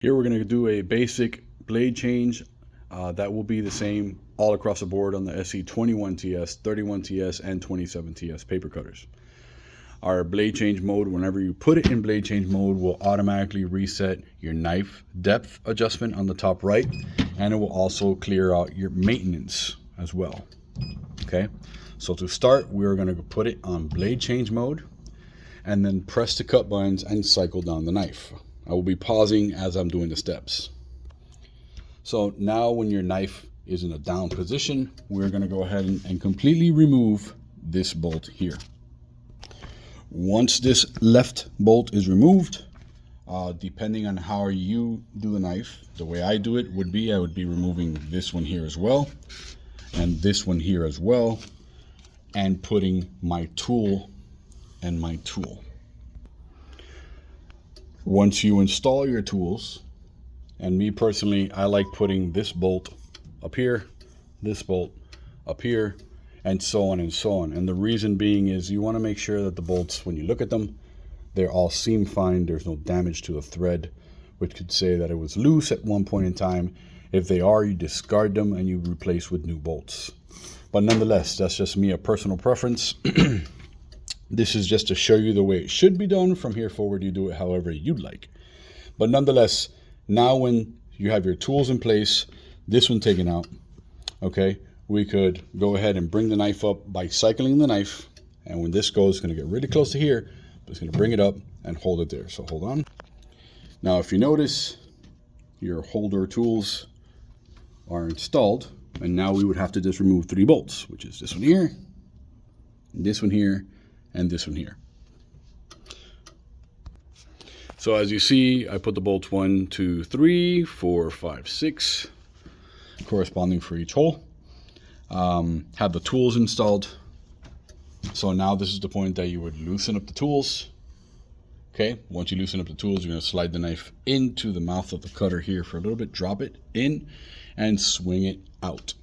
Here we're going to do a basic blade change that will be the same all across the board on the SE21TS, 31TS, and 27TS paper cutters. Our blade change mode, whenever you put it in blade change mode, will automatically reset your knife depth adjustment on the top right, and it will also clear out your maintenance as well. Okay, so to start, we're going to put it on blade change mode and then press the cut buttons and cycle down the knife. I will be pausing as I'm doing the steps. So now when your knife is in a down position, we're going to go ahead and completely remove this bolt here. Once this left bolt is removed, depending on how you do the knife, the way I do it would be, I would be removing this one here as well, and this one here as well, and putting my tool and my tool. Once you install your tools, and me personally, I like putting this bolt up here, this bolt up here, and so on and so on. And the reason being is you want to make sure that the bolts, when you look at them, they're all seam fine. There's no damage to the thread, which could say that it was loose at one point in time. If they are, you discard them and you replace with new bolts. But nonetheless, that's just me, a personal preference. This is just to show you the way it should be done. From here forward, you do it however you'd like. But nonetheless, now when you have your tools in place, this one taken out, okay, we could go ahead and bring the knife up by cycling the knife. And when this goes, it's going to get really close to here, but it's going to bring it up and hold it there. So hold on. Now, if you notice, your holder tools are installed. And now we would have to just remove 3 bolts, which is this one here, this one here, and this one here. So as you see, I put the bolts 1, 2, 3, 4, 5, 6, corresponding for each hole. Have the tools installed. So now this is the point that you would loosen up the tools. Okay, once you loosen up the tools, you're going to slide the knife into the mouth of the cutter here for a little bit, drop it in, and swing it out.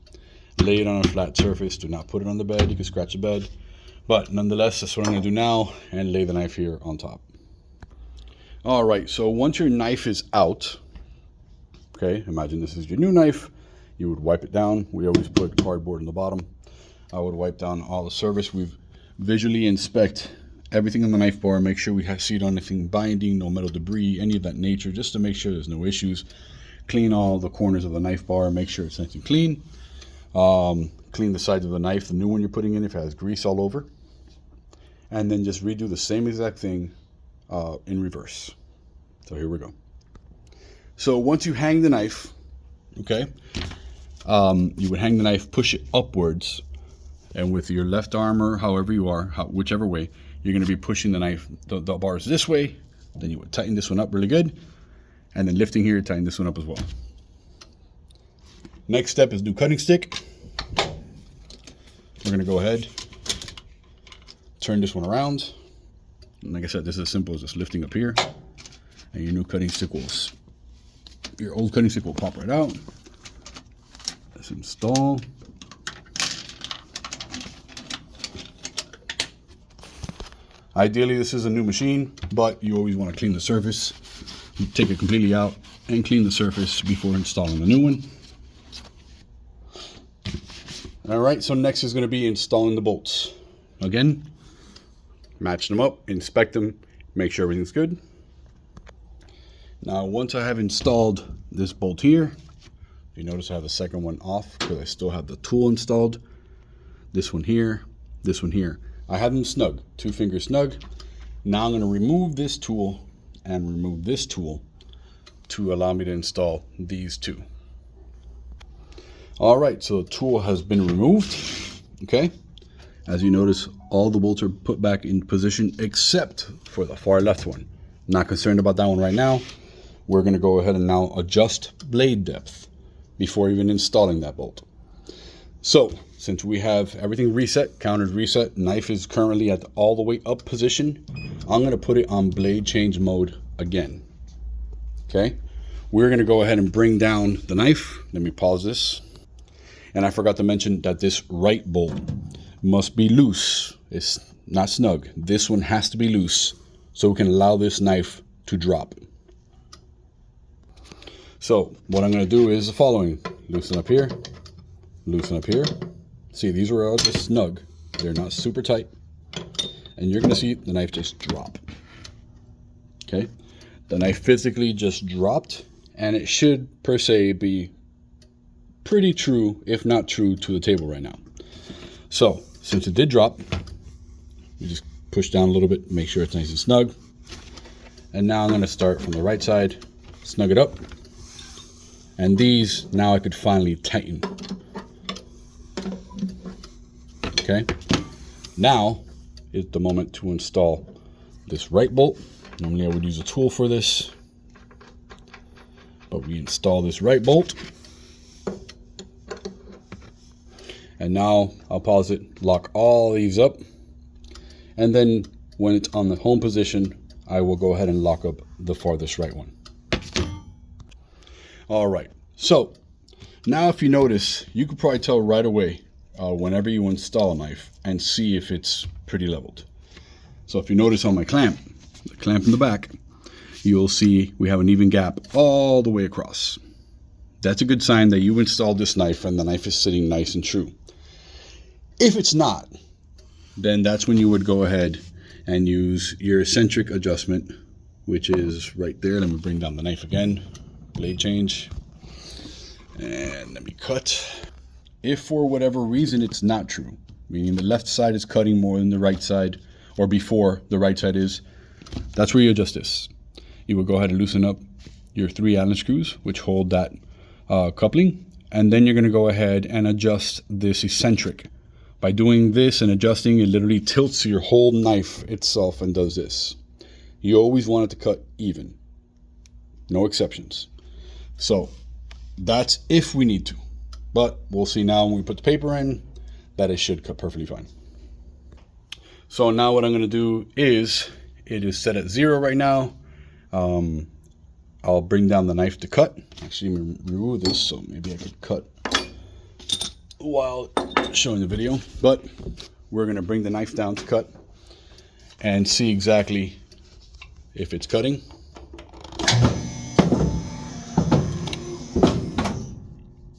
Lay it on a flat surface. Do not put it on the bed. You can scratch the bed. But nonetheless, that's what I'm going to do now, and lay the knife here on top. All right, so once your knife is out, okay, imagine this is your new knife. You would wipe it down. We always put cardboard in the bottom. I would wipe down all the surface. We visually inspect everything on the knife bar, make sure we see anything binding, no metal debris, any of that nature, just to make sure there's no issues. Clean all the corners of the knife bar, make sure it's nice and clean. Clean the sides of the knife, the new one you're putting in, if it has grease all over. And then just redo the same exact thing in reverse. So here we go. So once you hang the knife, okay, you would hang the knife, push it upwards, and with your left arm or however you are, whichever way, you're going to be pushing the knife, the bars this way. Then you would tighten this one up really good, and then lifting here, tighten this one up as well. Next step is do cutting stick. We're going to go ahead, turn this one around. And like I said, this is as simple as just lifting up here, and your new cutting stick your old cutting stick will pop right out. Let's install. Ideally, this is a new machine, but you always want to clean the surface. You take it completely out and clean the surface before installing the new one. All right, so next is going to be installing the bolts. Again, match them up, inspect them, make sure everything's good. Now, once I have installed this bolt here, you notice I have the second one off because I still have the tool installed. This one here, this one here. I have them snug, 2 fingers snug. Now I'm going to remove this tool and remove this tool to allow me to install these 2. All right, so the tool has been removed, okay? As you notice, all the bolts are put back in position except for the far left one. Not concerned about that one right now. We're going to go ahead and now adjust blade depth before even installing that bolt. So, since we have everything reset, counters reset, knife is currently at the all the way up position, I'm going to put it on blade change mode again. Okay? We're going to go ahead and bring down the knife. Let me pause this. And I forgot to mention that this right bolt must be loose. It's not snug. This one has to be loose so we can allow this knife to drop. So what I'm going to do is the following. Loosen up here, loosen up here. See, these are all just snug. They're not super tight. And you're going to see the knife just drop. Okay? The knife physically just dropped, and it should per se be pretty true, if not true, to the table right now. So since it did drop, you just push down a little bit, make sure it's nice and snug. And now I'm going to start from the right side, snug it up. And these, now I could finally tighten. Okay. Now is the moment to install this right bolt. Normally I would use a tool for this, but we install this right bolt. And now I'll pause it, lock all these up. And then when it's on the home position, I will go ahead and lock up the farthest right one. All right, so now if you notice, you could probably tell right away whenever you install a knife and see if it's pretty leveled. So if you notice on my clamp, the clamp in the back, you'll see we have an even gap all the way across. That's a good sign that you installed this knife and the knife is sitting nice and true. If it's not, then that's when you would go ahead and use your eccentric adjustment, which is right there. Let me bring down the knife again. Blade change, and let me cut. If for whatever reason it's not true, meaning the left side is cutting more than the right side, or before the right side is, that's where you adjust this. You will go ahead and loosen up your 3 Allen screws, which hold that coupling, and then you're going to go ahead and adjust this eccentric. By doing this and adjusting, it literally tilts your whole knife itself and does this. You always want it to cut even, no exceptions. So that's if we need to, but we'll see now when we put the paper in that it should cut perfectly fine. So now what I'm going to do is, it is set at 0 right now. I'll bring down the knife to cut. Actually, let me remove this so maybe I could cut while showing the video, but we're going to bring the knife down to cut and see exactly if it's cutting.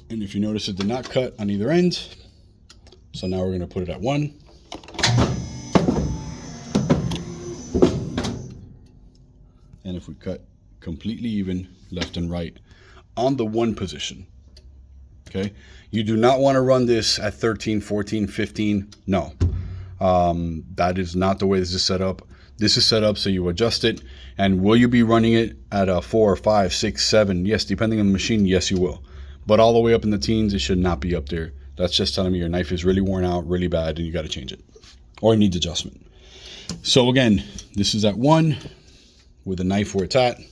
And if you notice, it did not cut on either end. So now we're going to put it at 1. And if we cut completely even left and right on the 1 position, okay, you do not want to run this at 13, 14, 15. No, that is not the way this is set up. This is set up so you adjust it. And will you be running it at a 4, 5, 6, 7? Yes, depending on the machine, yes, you will. But all the way up in the teens, it should not be up there. That's just telling me your knife is really worn out, really bad, and you got to change it, or it needs adjustment. So again, this is at 1 with the knife where it's at. And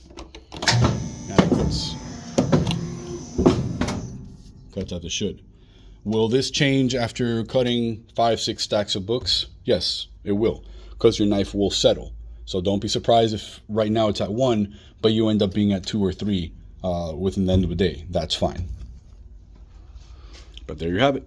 it cuts as it should. Will this change after cutting 5, 6 stacks of books? Yes, it will, because your knife will settle. So don't be surprised if right now it's at 1, but you end up being at 2 or 3 within the end of the day. That's fine. But there you have it.